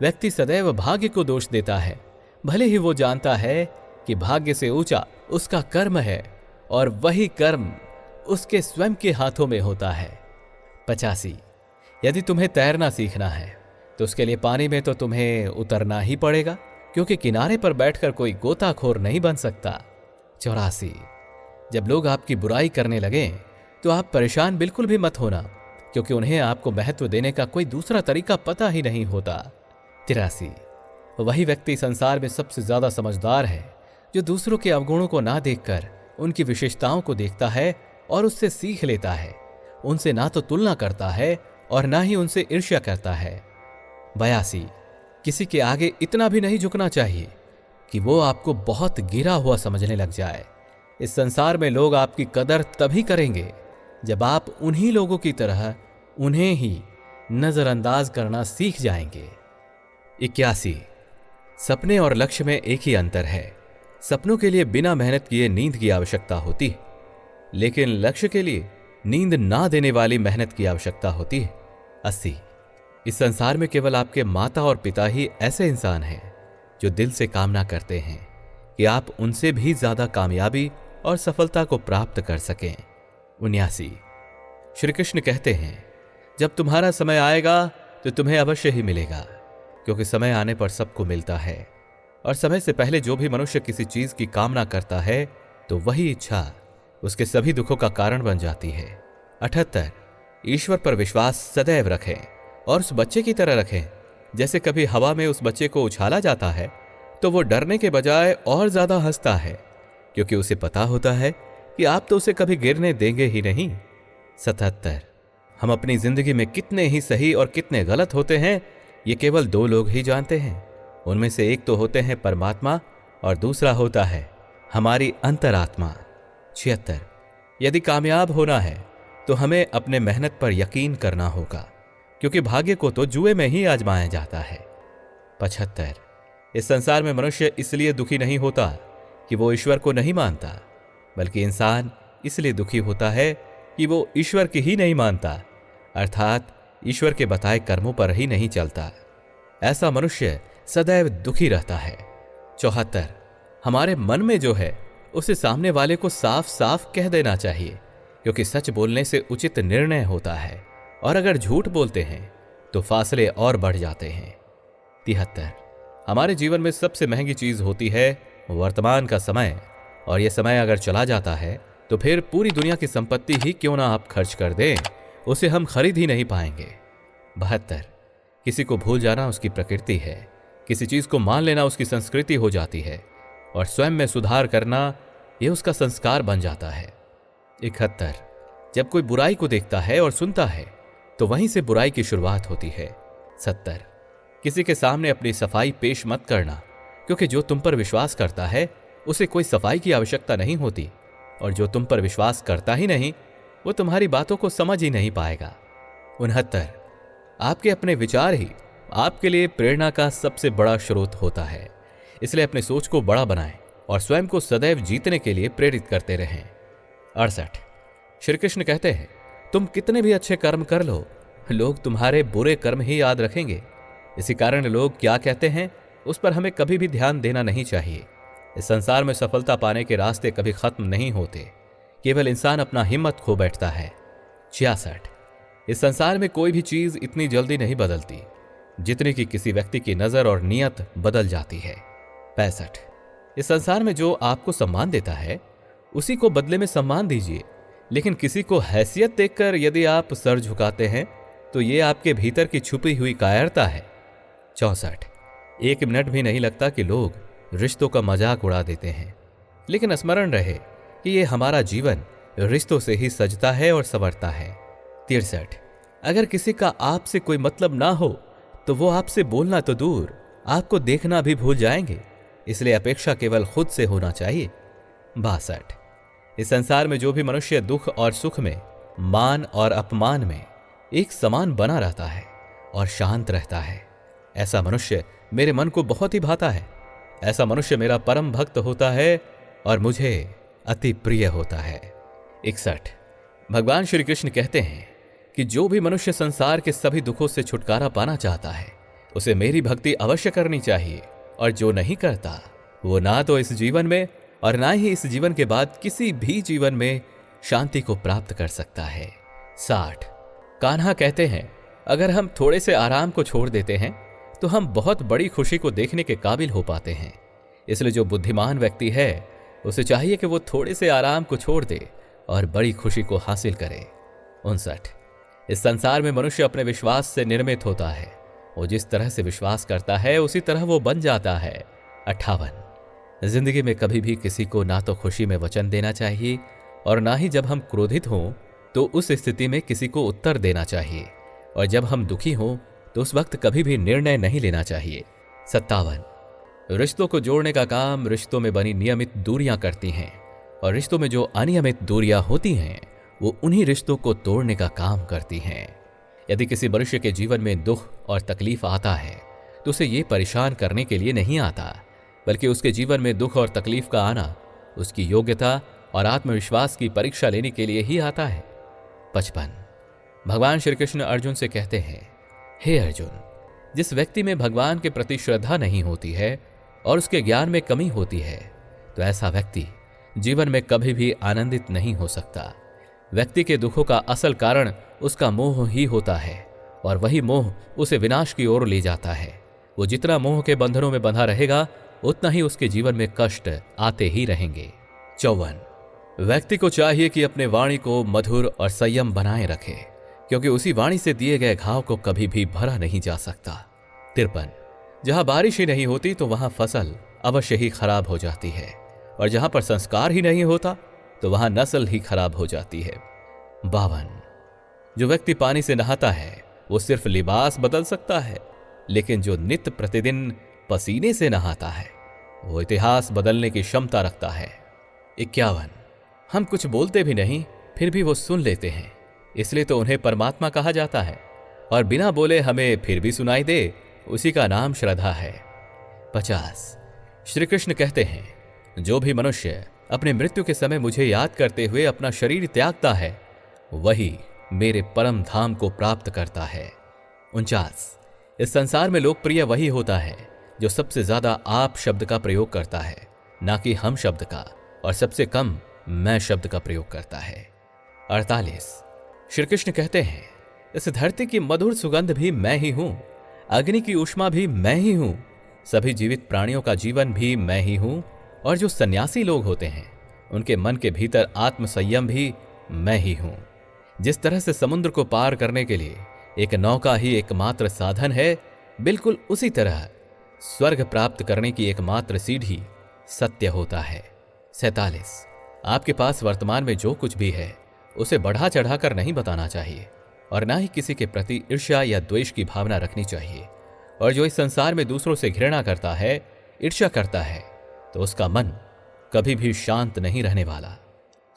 व्यक्ति सदैव भाग्य को दोष देता है, भले ही वो जानता है कि भाग्य से ऊंचा उसका कर्म है और वही कर्म उसके स्वयं के हाथों में होता है। 85। यदि तुम्हें तैरना सीखना है तो उसके लिए पानी में तो तुम्हें उतरना ही पड़ेगा, क्योंकि किनारे पर बैठकर कोई गोताखोर नहीं बन सकता। 84। जब लोग आपकी बुराई करने लगे तो आप परेशान बिल्कुल भी मत होना, क्योंकि उन्हें आपको महत्व देने का कोई दूसरा तरीका पता ही नहीं होता। 83। वही व्यक्ति संसार में सबसे ज्यादा समझदार है जो दूसरों के अवगुणों को ना देखकर उनकी विशेषताओं को देखता है और उससे सीख लेता है। उनसे ना तो तुलना करता है और ना ही उनसे ईर्ष्या करता है। 82। किसी के आगे इतना भी नहीं झुकना चाहिए कि वो आपको बहुत गिरा हुआ समझने लग जाए। इस संसार में लोग आपकी कदर तभी करेंगे जब आप उन्हीं लोगों की तरह उन्हें ही नजरअंदाज करना सीख जाएंगे। 81। सपने और लक्ष्य में एक ही अंतर है। सपनों के लिए बिना मेहनत किए नींद की आवश्यकता होती है, लेकिन लक्ष्य के लिए नींद ना देने वाली मेहनत की आवश्यकता होती है। 80। इस संसार में केवल आपके माता और पिता ही ऐसे इंसान हैं जो दिल से कामना करते हैं कि आप उनसे भी ज्यादा कामयाबी और सफलता को प्राप्त कर सकें। 79। श्री कृष्ण कहते हैं, जब तुम्हारा समय आएगा तो तुम्हें अवश्य ही मिलेगा, क्योंकि समय आने पर सबको मिलता है। और समय से पहले जो भी मनुष्य किसी चीज की कामना करता है तो वही इच्छा उसके सभी दुखों का कारण बन जाती है। 78 ईश्वर पर विश्वास सदैव रखें और उस बच्चे की तरह रखें। जैसे कभी हवा में उस बच्चे को उछाला जाता है तो वो डरने के बजाय और ज्यादा हंसता है, क्योंकि उसे पता होता है कि आप तो उसे कभी गिरने देंगे ही नहीं। 77 हम अपनी जिंदगी में कितने ही सही और कितने गलत होते हैं ये केवल 2 लोग ही जानते हैं। उनमें से एक तो होते हैं परमात्मा और दूसरा होता है हमारी अंतरात्मा। 76 यदि कामयाब होना है तो हमें अपने मेहनत पर यकीन करना होगा, क्योंकि भाग्य को तो जुए में ही आजमाया जाता है। 75 इस संसार में मनुष्य इसलिए दुखी नहीं होता कि वो ईश्वर को नहीं मानता, बल्कि इंसान इसलिए दुखी होता है कि वो ईश्वर की ही नहीं मानता, अर्थात ईश्वर के बताए कर्मों पर ही नहीं चलता। ऐसा मनुष्य सदैव दुखी रहता है। 74 हमारे मन में जो है उसे सामने वाले को साफ साफ कह देना चाहिए, क्योंकि सच बोलने से उचित निर्णय होता है, और अगर झूठ बोलते हैं तो फासले और बढ़ जाते हैं। 73 हमारे जीवन में सबसे महंगी चीज होती है वर्तमान का समय, और यह समय अगर चला जाता है तो फिर पूरी दुनिया की संपत्ति ही क्यों ना आप खर्च कर दें, उसे हम खरीद ही नहीं पाएंगे। 72 किसी को भूल जाना उसकी प्रकृति है, किसी चीज को मान लेना उसकी संस्कृति हो जाती है, और स्वयं में सुधार करना यह उसका संस्कार बन जाता है। 71 जब कोई बुराई को देखता है और सुनता है तो वहीं से बुराई की शुरुआत होती है। 70 किसी के सामने अपनी सफाई पेश मत करना, क्योंकि जो तुम पर विश्वास करता है उसे कोई सफाई की आवश्यकता नहीं होती, और जो तुम पर विश्वास करता ही नहीं वो तुम्हारी बातों को समझ ही नहीं पाएगा। 69 आपके अपने विचार ही आपके लिए प्रेरणा का सबसे बड़ा स्रोत होता है, इसलिए अपनी सोच को बड़ा बनाएं और स्वयं को सदैव जीतने के लिए प्रेरित करते रहें। 68 श्री कृष्ण कहते हैं, तुम कितने भी अच्छे कर्म कर लो, लोग तुम्हारे बुरे कर्म ही याद रखेंगे। इसी कारण लोग क्या कहते हैं उस पर हमें कभी भी ध्यान देना नहीं चाहिए। इस संसार में सफलता पाने के रास्ते कभी खत्म नहीं होते, केवल इंसान अपना हिम्मत खो बैठता है। 66 इस संसार में कोई भी चीज इतनी जल्दी नहीं बदलती जितनी कि किसी व्यक्ति की नजर और नियत बदल जाती है। 65 इस संसार में जो आपको सम्मान देता है उसी को बदले में सम्मान दीजिए, लेकिन किसी को हैसियत देखकर यदि आप सर झुकाते हैं तो ये आपके भीतर की छुपी हुई कायरता है। 64 1 मिनट भी नहीं लगता कि लोग रिश्तों का मजाक उड़ा देते हैं, लेकिन स्मरण रहे कि ये हमारा जीवन रिश्तों से ही सजता है और संवरता है। 63 अगर किसी का आपसे कोई मतलब ना हो तो वो आपसे बोलना तो दूर आपको देखना भी भूल जाएंगे, इसलिए अपेक्षा केवल खुद से होना चाहिए। 62 इस संसार में जो भी मनुष्य दुख और सुख में, मान और अपमान में एक समान बना रहता है और शांत रहता है, ऐसा मनुष्य मेरे मन को बहुत ही भाता है। ऐसा मनुष्य मेरा परम भक्त होता है और मुझे अति प्रिय होता है। 61 भगवान श्री कृष्ण कहते हैं कि जो भी मनुष्य संसार के सभी दुखों से छुटकारा पाना चाहता है उसे मेरी भक्ति अवश्य करनी चाहिए, और जो नहीं करता वो ना तो इस जीवन में और ना ही इस जीवन के बाद किसी भी जीवन में शांति को प्राप्त कर सकता है। 60 कान्हा कहते हैं, अगर हम थोड़े से आराम को छोड़ देते हैं तो हम बहुत बड़ी खुशी को देखने के काबिल हो पाते हैं, इसलिए जो बुद्धिमान व्यक्ति है उसे चाहिए कि वो थोड़े से आराम को छोड़ दे और बड़ी खुशी को हासिल करे। 59 इस संसार में मनुष्य अपने विश्वास से निर्मित होता है, वो जिस तरह से विश्वास करता है उसी तरह वो बन जाता है। 58 जिंदगी में कभी भी किसी को ना तो खुशी में वचन देना चाहिए और ना ही जब हम क्रोधित हों तो उस स्थिति में किसी को उत्तर देना चाहिए, और जब हम दुखी हों तो उस वक्त कभी भी निर्णय नहीं लेना चाहिए। 57 रिश्तों को जोड़ने का काम रिश्तों में बनी नियमित दूरियां करती हैं, और रिश्तों में जो अनियमित दूरियां होती हैं वो उन्हीं रिश्तों को तोड़ने का काम करती हैं। यदि किसी मनुष्य के जीवन में दुख और तकलीफ आता है तो उसे ये परेशान करने के लिए नहीं आता, बल्कि उसके जीवन में दुख और तकलीफ का आना उसकी योग्यता और आत्मविश्वास की परीक्षा लेने के लिए ही आता है। 55 भगवान श्री कृष्ण अर्जुन से कहते हैं, हे अर्जुन, जिस व्यक्ति में भगवान के प्रति श्रद्धा नहीं होती है और उसके ज्ञान में कमी होती है तो ऐसा व्यक्ति जीवन में कभी भी आनंदित नहीं हो सकता। व्यक्ति के दुखों का असल कारण उसका मोह ही होता है और वही मोह उसे विनाश की ओर ले जाता है। वो जितना मोह के बंधनों में बंधा रहेगा उतना ही उसके जीवन में कष्ट आते ही रहेंगे। 54 व्यक्ति को चाहिए कि अपने वाणी को मधुर और संयम बनाए रखे, क्योंकि उसी वाणी से दिए गए घाव को कभी भी भरा नहीं जा सकता। 53 जहां बारिश ही नहीं होती तो वहां फसल अवश्य ही खराब हो जाती है, और जहां पर संस्कार ही नहीं होता तो वहां नस्ल ही खराब हो जाती है। 52 जो व्यक्ति पानी से नहाता है वो सिर्फ लिबास बदल सकता है, लेकिन जो नित्य प्रतिदिन पसीने से नहाता है वो इतिहास बदलने की क्षमता रखता है। 51 हम कुछ बोलते भी नहीं फिर भी वो सुन लेते हैं, इसलिए तो उन्हें परमात्मा कहा जाता है, और बिना बोले हमें फिर भी सुनाई दे उसी का नाम श्रद्धा है। 50 श्री कृष्ण कहते हैं, जो भी मनुष्य अपने मृत्यु के समय मुझे याद करते हुए अपना शरीर त्यागता है वही मेरे परम धाम को प्राप्त करता है। 49 इस संसार में लोकप्रिय वही होता है जो सबसे ज्यादा आप शब्द का प्रयोग करता है, ना कि हम शब्द का, और सबसे कम मैं शब्द का प्रयोग करता है। 48 श्री कृष्ण कहते हैं, इस धरती की मधुर सुगंध भी मैं ही हूं, अग्नि की ऊष्मा भी मैं ही हूं, सभी जीवित प्राणियों का जीवन भी मैं ही हूं, और जो सन्यासी लोग होते हैं उनके मन के भीतर आत्म संयम भी मैं ही हूं। जिस तरह से समुद्र को पार करने के लिए एक नौका ही एकमात्र साधन है, बिल्कुल उसी तरह स्वर्ग प्राप्त करने की एकमात्र सीढ़ी सत्य होता है। 47 आपके पास वर्तमान में जो कुछ भी है उसे बढ़ा चढ़ाकर नहीं बताना चाहिए, और ना ही किसी के प्रति ईर्ष्या या द्वेष की भावना रखनी चाहिए। और जो इस संसार में दूसरों से घृणा करता है, ईर्ष्या करता है, तो उसका मन कभी भी शांत नहीं रहने वाला।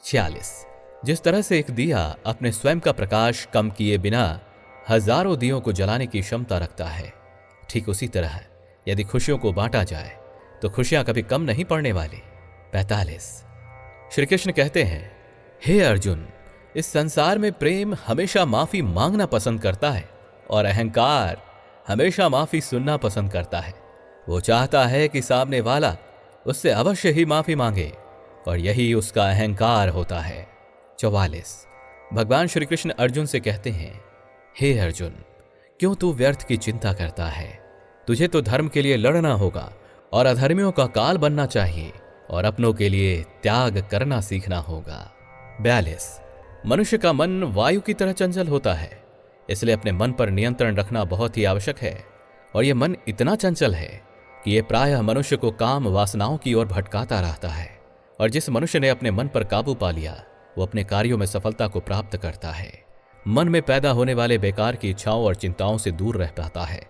46 जिस तरह से एक दिया अपने स्वयं का प्रकाश कम किए बिना हजारों दियों को जलाने की क्षमता रखता है, ठीक उसी तरह यदि खुशियों को बांटा जाए तो खुशियां कभी कम नहीं पड़ने वाली। 45 श्री कृष्ण कहते हैं, हे अर्जुन, इस संसार में प्रेम हमेशा माफी मांगना पसंद करता है और अहंकार हमेशा माफी सुनना पसंद करता है। वो चाहता है कि सामने वाला उससे अवश्य ही माफी मांगे, और यही उसका अहंकार होता है। 44 भगवान श्री कृष्ण अर्जुन से कहते हैं, हे अर्जुन, क्यों तू व्यर्थ की चिंता करता है? तुझे तो धर्म के लिए लड़ना होगा और अधर्मियों का काल बनना चाहिए, और अपनों के लिए त्याग करना सीखना होगा। 42 मनुष्य का मन वायु की तरह चंचल होता है, इसलिए अपने मन पर नियंत्रण रखना बहुत ही आवश्यक है। और यह मन इतना चंचल है कि यह प्रायः मनुष्य को काम वासनाओं की ओर भटकाता रहता है, और जिस मनुष्य ने अपने मन पर काबू पा लिया वो अपने कार्यों में सफलता को प्राप्त करता है। मन में पैदा होने वाले बेकार की इच्छाओं और चिंताओं से दूर रह पाता है,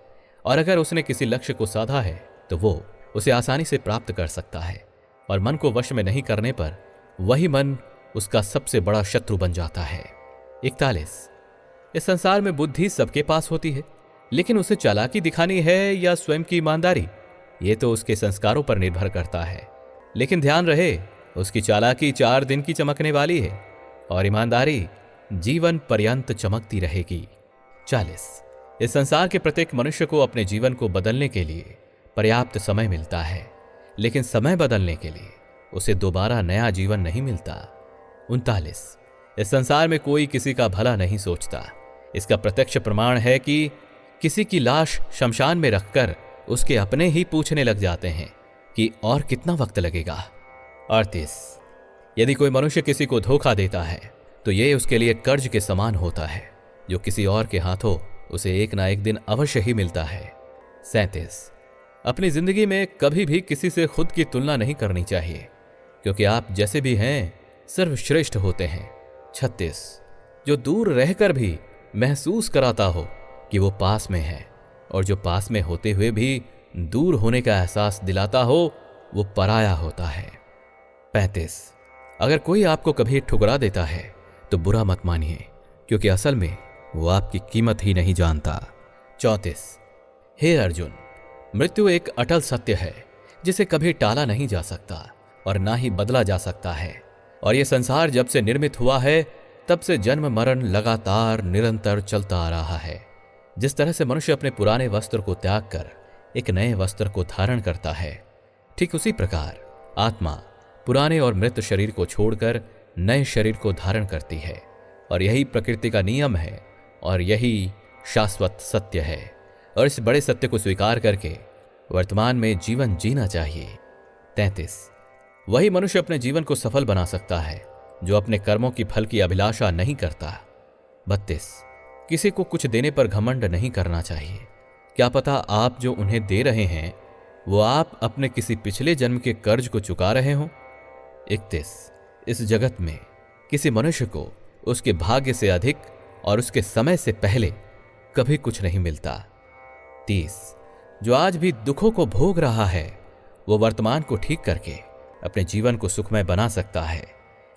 और अगर उसने किसी लक्ष्य को साधा है तो वो उसे आसानी से प्राप्त कर सकता है। और मन को वश में नहीं करने पर वही मन उसका सबसे बड़ा शत्रु बन जाता है। 41 इस संसार में बुद्धि सबके पास होती है, लेकिन उसे चालाकी दिखानी है या स्वयं की ईमानदारी, ये तो उसके संस्कारों पर निर्भर करता है। लेकिन ध्यान रहे, उसकी चालाकी 4 दिन की चमकने वाली है और ईमानदारी जीवन पर्यंत चमकती रहेगी। 40 इस संसार के प्रत्येक मनुष्य को अपने जीवन को बदलने के लिए पर्याप्त समय मिलता है, लेकिन समय बदलने के लिए उसे दोबारा नया जीवन नहीं मिलता। 39 इस संसार में कोई किसी का भला नहीं सोचता। इसका प्रत्यक्ष प्रमाण है कि किसी की लाश शमशान में रखकर उसके अपने ही पूछने लग जाते हैं कि और कितना वक्त लगेगा। 38 यदि कोई मनुष्य किसी को धोखा देता है तो यह उसके लिए कर्ज के समान होता है, जो किसी और के हाथों उसे एक ना एक दिन अवश्य ही मिलता है। 37 अपनी जिंदगी में कभी भी किसी से खुद की तुलना नहीं करनी चाहिए, क्योंकि आप जैसे भी हैं सर्वश्रेष्ठ होते हैं। 36 जो दूर रहकर भी महसूस कराता हो कि वो पास में है, और जो पास में होते हुए भी दूर होने का एहसास दिलाता हो वो पराया होता है। 35 अगर कोई आपको कभी ठुकरा देता है तो बुरा मत मानिए, क्योंकि असल में वो आपकी कीमत ही नहीं जानता। 34 हे अर्जुन, मृत्यु एक अटल सत्य है जिसे कभी टाला नहीं जा सकता और ना ही बदला जा सकता है। और यह संसार जब से निर्मित हुआ है तब से जन्म मरण लगातार निरंतर चलता आ रहा है। जिस तरह से मनुष्य अपने पुराने वस्त्र को त्याग कर एक नए वस्त्र को धारण करता है, ठीक उसी प्रकार आत्मा पुराने और मृत शरीर को छोड़कर नए शरीर को धारण करती है। और यही प्रकृति का नियम है और यही शाश्वत सत्य है। और इस बड़े सत्य को स्वीकार करके वर्तमान में जीवन जीना चाहिए। 33 वही मनुष्य अपने जीवन को सफल बना सकता है जो अपने कर्मों की फल की अभिलाषा नहीं करता। 32 किसी को कुछ देने पर घमंड नहीं करना चाहिए। क्या पता आप जो उन्हें दे रहे हैं वो आप अपने किसी पिछले जन्म के कर्ज को चुका रहे हों। 31 इस जगत में किसी मनुष्य को उसके भाग्य से अधिक और उसके समय से पहले कभी कुछ नहीं मिलता। 30 जो आज भी दुखों को भोग रहा है वो वर्तमान को ठीक करके अपने जीवन को सुखमय बना सकता है,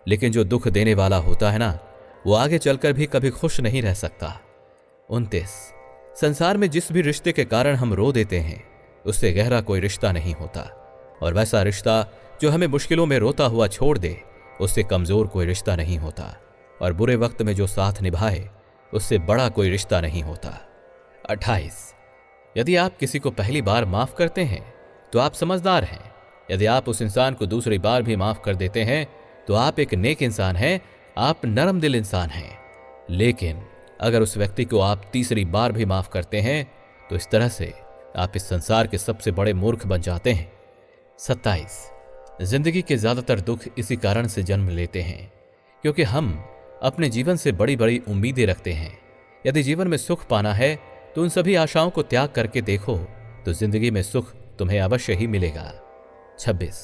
लेकिन जो दुख देने वाला होता है ना वो आगे चलकर भी कभी खुश नहीं रह सकता। 29 संसार में जिस भी रिश्ते के कारण हम रो देते हैं उससे गहरा कोई रिश्ता नहीं होता, और वैसा रिश्ता जो हमें मुश्किलों में रोता हुआ छोड़ दे उससे कमजोर कोई रिश्ता नहीं होता, और बुरे वक्त में जो साथ निभाए उससे बड़ा कोई रिश्ता नहीं होता। 28 यदि आप किसी को पहली बार माफ करते हैं तो आप समझदार हैं। यदि आप उस इंसान को दूसरी बार भी माफ कर देते हैं तो आप एक नेक इंसान हैं, आप नरम दिल इंसान हैं। लेकिन अगर उस व्यक्ति को आप तीसरी बार भी माफ करते हैं तो इस तरह से आप इस संसार के सबसे बड़े मूर्ख बन जाते हैं। 27 जिंदगी के ज्यादातर दुख इसी कारण से जन्म लेते हैं क्योंकि हम अपने जीवन से बड़ी बड़ी उम्मीदें रखते हैं। यदि जीवन में सुख पाना है तो उन सभी आशाओं को त्याग करके देखो तो जिंदगी में सुख तुम्हें अवश्य ही मिलेगा। 26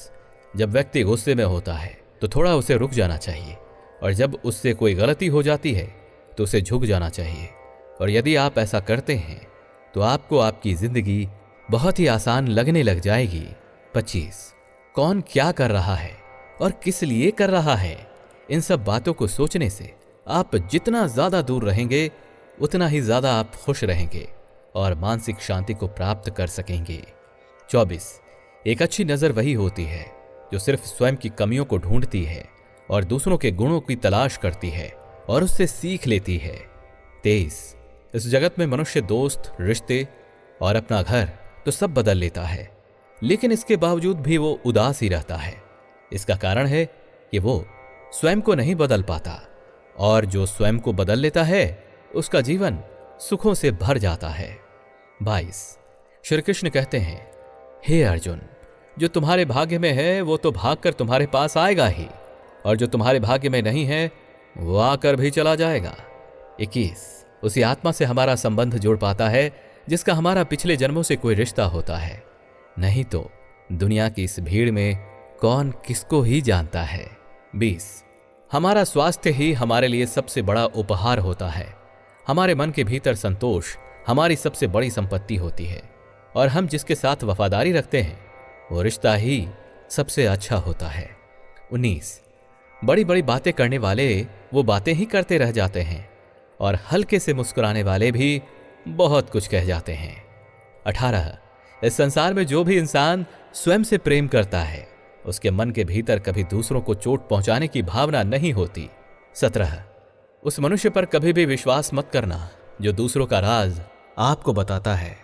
जब व्यक्ति गुस्से में होता है तो थोड़ा उसे रुक जाना चाहिए, और जब उससे कोई गलती हो जाती है तो उसे झुक जाना चाहिए, और यदि आप ऐसा करते हैं तो आपको आपकी जिंदगी बहुत ही आसान लगने लग जाएगी। 25 कौन क्या कर रहा है और किस लिए कर रहा है, इन सब बातों को सोचने से आप जितना ज्यादा दूर रहेंगे उतना ही ज्यादा आप खुश रहेंगे और मानसिक शांति को प्राप्त कर सकेंगे। 24 एक अच्छी नजर वही होती है जो सिर्फ स्वयं की कमियों को ढूंढती है और दूसरों के गुणों की तलाश करती है और उससे सीख लेती है। 23 इस जगत में मनुष्य दोस्त, रिश्ते और अपना घर तो सब बदल लेता है, लेकिन इसके बावजूद भी वो उदास ही रहता है। इसका कारण है कि वो स्वयं को नहीं बदल पाता, और जो स्वयं को बदल लेता है उसका जीवन सुखों से भर जाता है। 22 श्री कृष्ण कहते हैं, हे अर्जुन, जो तुम्हारे भाग्य में है वो तो भागकर तुम्हारे पास आएगा ही, और जो तुम्हारे भाग्य में नहीं है वो आकर भी चला जाएगा। 21 उसी आत्मा से हमारा संबंध जुड़ पाता है जिसका हमारा पिछले जन्मों से कोई रिश्ता होता है, नहीं तो दुनिया की इस भीड़ में कौन किसको ही जानता है। 20 हमारा स्वास्थ्य ही हमारे लिए सबसे बड़ा उपहार होता है। हमारे मन के भीतर संतोष हमारी सबसे बड़ी संपत्ति होती है, और हम जिसके साथ वफादारी रखते हैं वो रिश्ता ही सबसे अच्छा होता है। 19 बड़ी बड़ी बातें करने वाले वो बातें ही करते रह जाते हैं, और हल्के से मुस्कुराने वाले भी बहुत कुछ कह जाते हैं। 18 इस संसार में जो भी इंसान स्वयं से प्रेम करता है उसके मन के भीतर कभी दूसरों को चोट पहुंचाने की भावना नहीं होती। 17 उस मनुष्य पर कभी भी विश्वास मत करना जो दूसरों का राज आपको बताता है,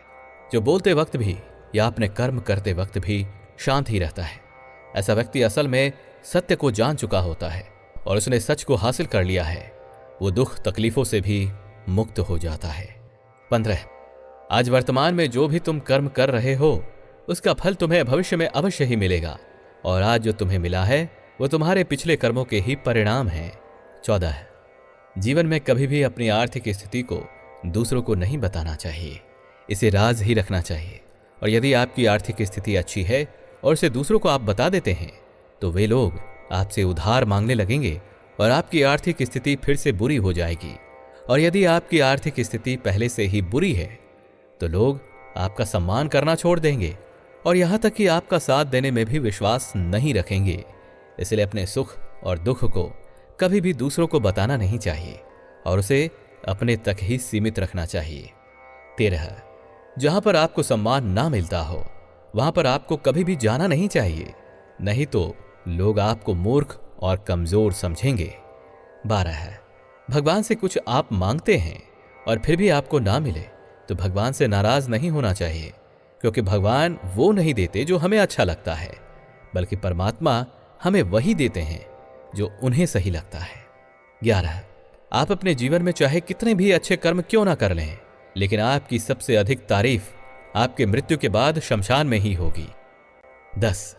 जो बोलते वक्त भी या अपने कर्म करते वक्त भी शांत ही रहता है। ऐसा व्यक्ति असल में सत्य को जान चुका होता है और उसने सच को हासिल कर लिया है। वो दुख तकलीफों से भी मुक्त हो जाता है। 15 आज वर्तमान में जो भी तुम कर्म कर रहे हो उसका फल तुम्हें भविष्य में अवश्य ही मिलेगा, और आज जो तुम्हें मिला है वो तुम्हारे पिछले कर्मों के ही परिणाम हैं। 14 जीवन में कभी भी अपनी आर्थिक स्थिति को दूसरों को नहीं बताना चाहिए, इसे राज ही रखना चाहिए। और यदि आपकी आर्थिक स्थिति अच्छी है और इसे दूसरों को आप बता देते हैं तो वे लोग आपसे उधार मांगने लगेंगे और आपकी आर्थिक स्थिति फिर से बुरी हो जाएगी। और यदि आपकी आर्थिक स्थिति पहले से ही बुरी है तो लोग आपका सम्मान करना छोड़ देंगे और यहाँ तक कि आपका साथ देने में भी विश्वास नहीं रखेंगे। इसलिए अपने सुख और दुख को कभी भी दूसरों को बताना नहीं चाहिए और उसे अपने तक ही सीमित रखना चाहिए। 13 जहां पर आपको सम्मान ना मिलता हो वहां पर आपको कभी भी जाना नहीं चाहिए, नहीं तो लोग आपको मूर्ख और कमजोर समझेंगे। 12 भगवान से कुछ आप मांगते हैं और फिर भी आपको ना मिले तो भगवान से नाराज नहीं होना चाहिए, क्योंकि भगवान वो नहीं देते जो हमें अच्छा लगता है, बल्कि परमात्मा हमें वही देते हैं जो उन्हें सही लगता है। 11 आप अपने जीवन में चाहे कितने भी अच्छे कर्म क्यों ना कर लें, लेकिन आपकी सबसे अधिक तारीफ आपके मृत्यु के बाद शमशान में ही होगी। 10.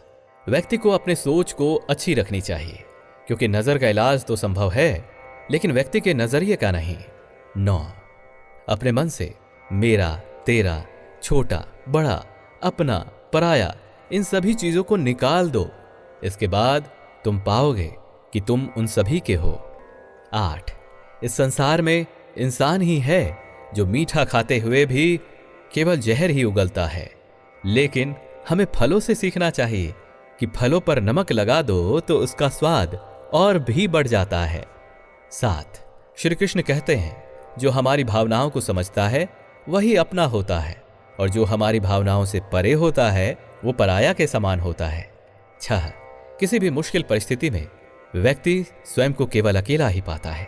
व्यक्ति को अपने सोच को अच्छी रखनी चाहिए, क्योंकि नजर का इलाज तो संभव है, लेकिन व्यक्ति के नजरिए का नहीं। 9. अपने मन से मेरा, तेरा, छोटा, बड़ा, अपना, पराया, इन सभी चीजों को निकाल दो। इसके बाद तुम पाओगे कि तुम उन सभी के हो। 8. इस संसार में इंसान ही है जो मीठा खाते हुए भी केवल जहर ही उगलता है, लेकिन हमें फलों से सीखना चाहिए कि फलों पर नमक लगा दो तो उसका स्वाद और भी बढ़ जाता है। 7. श्री कृष्ण कहते हैं, जो हमारी भावनाओं को समझता है वही अपना होता है, और जो हमारी भावनाओं से परे होता है वो पराया के समान होता है। 6. किसी भी मुश्किल परिस्थिति में व्यक्ति स्वयं को केवल अकेला ही पाता है,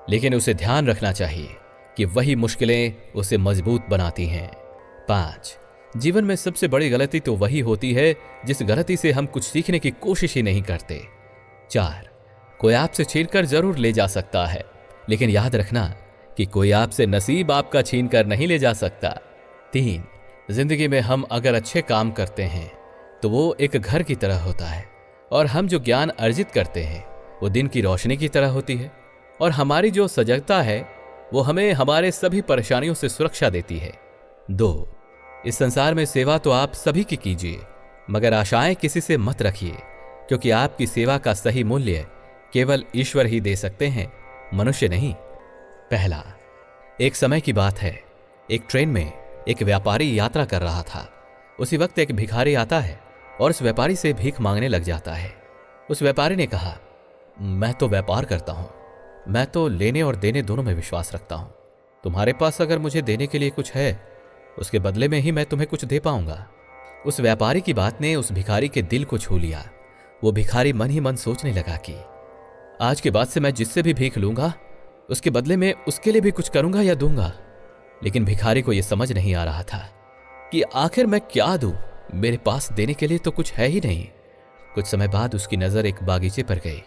लेकिन उसे ध्यान रखना चाहिए कि वही मुश्किलें उसे मजबूत बनाती हैं। 5. जीवन में सबसे बड़ी गलती तो वही होती है जिस गलती से हम कुछ सीखने की कोशिश ही नहीं करते। 4. कोई आपसे छीनकर जरूर ले जा सकता है, लेकिन याद रखना कि कोई आपसे नसीब आपका छीन कर नहीं ले जा सकता। 3. जिंदगी में हम अगर अच्छे काम करते हैं तो वो एक घर की तरह होता है, और हम जो ज्ञान अर्जित करते हैं वो दिन की रोशनी की तरह होती है, और हमारी जो सजगता है वो हमें हमारे सभी परेशानियों से सुरक्षा देती है। 2. इस संसार में सेवा तो आप सभी की कीजिए, मगर आशाएं किसी से मत रखिए, क्योंकि आपकी सेवा का सही मूल्य केवल ईश्वर ही दे सकते हैं, मनुष्य नहीं। पहला, एक समय की बात है, एक ट्रेन में एक व्यापारी यात्रा कर रहा था। उसी वक्त एक भिखारी आता है और उस व्यापारी से भीख मांगने लग जाता है। उस व्यापारी ने कहा, मैं तो व्यापार करता हूं, मैं तो लेने और देने दोनों में विश्वास रखता हूं। तुम्हारे पास अगर मुझे देने के लिए कुछ है, उसके बदले में ही मैं तुम्हें कुछ दे पाऊंगा। उस व्यापारी की बात ने उस भिखारी के दिल को छू लिया। वो भिखारी मन ही मन सोचने लगा कि आज के बाद से मैं जिससे भी भीख लूंगा उसके बदले में उसके लिए भी कुछ करूंगा या दूंगा। लेकिन भिखारी को यह समझ नहीं आ रहा था कि आखिर मैं क्या दूं, मेरे पास देने के लिए तो कुछ है ही नहीं। कुछ समय बाद उसकी नजर एक बागीचे पर गई।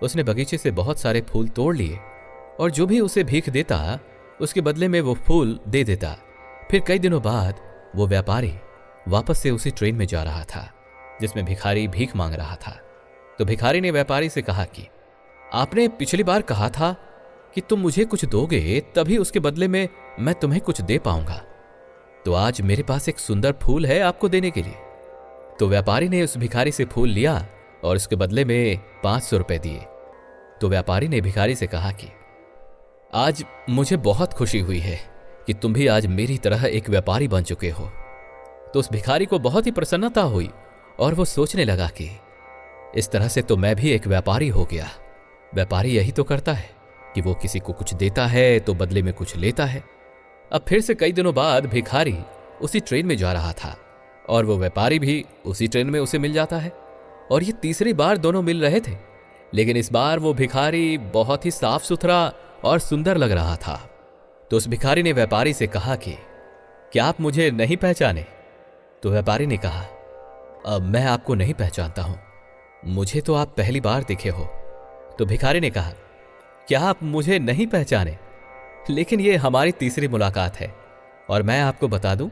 उसने बगीचे से बहुत सारे फूल तोड़ लिए, और जो भी उसे भीख देता उसके बदले में वो फूल दे देता। फिर कई दिनों बाद वो व्यापारी वापस से उसी ट्रेन में जा रहा था जिसमें भिखारी भीख मांग रहा था। तो भिखारी ने व्यापारी से कहा कि आपने पिछली बार कहा था कि तुम मुझे कुछ दोगे तभी उसके बदले में मैं तुम्हें कुछ दे पाऊंगा, तो आज मेरे पास एक सुंदर फूल है आपको देने के लिए। तो व्यापारी ने उस भिखारी से फूल लिया और उसके बदले में 500 रुपए दिए। तो व्यापारी ने भिखारी से कहा कि आज मुझे बहुत खुशी हुई है कि तुम भी आज मेरी तरह एक व्यापारी बन चुके हो। तो उस भिखारी को बहुत ही प्रसन्नता हुई और वो सोचने लगा कि इस तरह से तो मैं भी एक व्यापारी हो गया। व्यापारी यही तो करता है कि वो किसी को कुछ देता है तो बदले में कुछ लेता है। अब फिर से कई दिनों बाद भिखारी उसी ट्रेन में जा रहा था और वो व्यापारी भी उसी ट्रेन में उसे मिल जाता है, और ये तीसरी बार दोनों मिल रहे थे। लेकिन इस बार वो भिखारी बहुत ही साफ सुथरा और सुंदर लग रहा था। तो उस भिखारी ने व्यापारी से कहा कि क्या आप मुझे नहीं पहचाने? तो व्यापारी ने कहा, अब मैं आपको नहीं पहचानता हूं, मुझे तो आप पहली बार दिखे हो। तो भिखारी ने कहा, क्या आप मुझे नहीं पहचाने? लेकिन ये हमारी तीसरी मुलाकात है, और मैं आपको बता दूं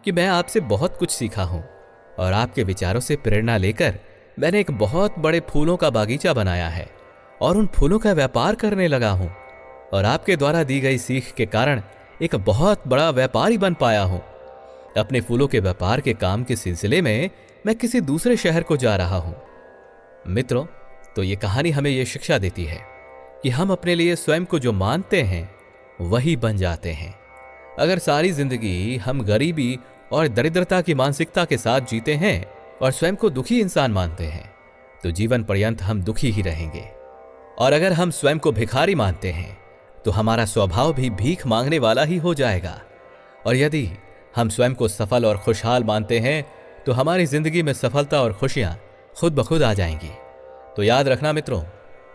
कि मैं आपसे बहुत कुछ सीखा हूं, और आपके विचारों से प्रेरणा लेकर मैंने एक बहुत बड़े फूलों का बागीचा बनाया है और उन फूलों का व्यापार करने लगा हूं, और आपके द्वारा दी गई सीख के कारण एक बहुत बड़ा व्यापारी बन पाया हूं। अपने फूलों के व्यापार के काम के सिलसिले में मैं किसी दूसरे शहर को जा रहा हूं। मित्रों, तो ये कहानी हमें ये शिक्षा देती है कि हम अपने लिए स्वयं को जो मानते हैं वही बन जाते हैं। अगर सारी जिंदगी हम गरीबी और दरिद्रता की मानसिकता के साथ जीते हैं और स्वयं को दुखी इंसान मानते हैं तो जीवन पर्यंत हम दुखी ही रहेंगे। और अगर हम स्वयं को भिखारी मानते हैं तो हमारा स्वभाव भी भीख मांगने वाला ही हो जाएगा। और यदि हम स्वयं को सफल और खुशहाल मानते हैं तो हमारी जिंदगी में सफलता और खुशियां खुद ब खुद आ जाएंगी। तो याद रखना मित्रों,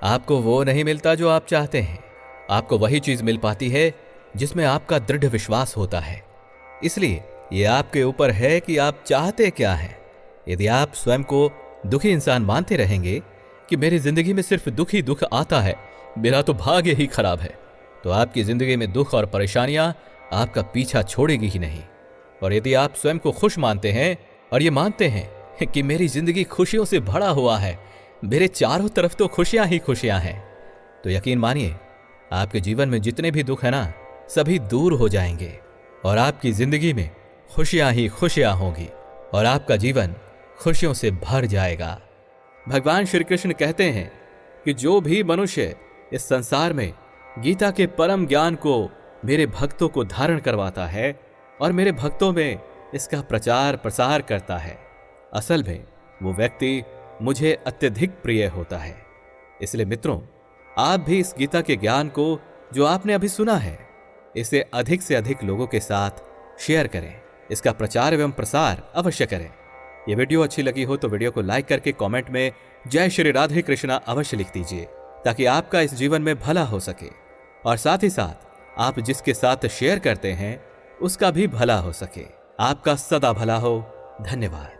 आपको वो नहीं मिलता जो आप चाहते हैं, आपको वही चीज मिल पाती है जिसमें आपका दृढ़ विश्वास होता है। इसलिए ये आपके ऊपर है कि आप चाहते क्या हैं। यदि आप स्वयं को दुखी इंसान मानते रहेंगे कि मेरी जिंदगी में सिर्फ दुख ही दुख आता है, मेरा तो भाग्य ही खराब है, तो आपकी जिंदगी में दुख और परेशानियां आपका पीछा छोड़ेगी ही नहीं। और यदि आप स्वयं को खुश मानते हैं और ये मानते हैं कि मेरी जिंदगी खुशियों से भरा हुआ है, मेरे चारों तरफ तो खुशियां ही खुशियां हैं, तो यकीन मानिए आपके जीवन में जितने भी दुख है ना, सभी दूर हो जाएंगे और आपकी जिंदगी में खुशियां ही खुशियां होंगी और आपका जीवन खुशियों से भर जाएगा। भगवान श्री कृष्ण कहते हैं कि जो भी मनुष्य इस संसार में गीता के परम ज्ञान को मेरे भक्तों को धारण करवाता है और मेरे भक्तों में इसका प्रचार प्रसार करता है, असल में वो व्यक्ति मुझे अत्यधिक प्रिय होता है। इसलिए मित्रों, आप भी इस गीता के ज्ञान को जो आपने अभी सुना है, इसे अधिक से अधिक लोगों के साथ शेयर करें, इसका प्रचार एवं प्रसार अवश्य करें। ये वीडियो अच्छी लगी हो तो वीडियो को लाइक करके कमेंट में जय श्री राधे कृष्णा अवश्य लिख दीजिए, ताकि आपका इस जीवन में भला हो सके और साथ ही साथ आप जिसके साथ शेयर करते हैं उसका भी भला हो सके। आपका सदा भला हो। धन्यवाद।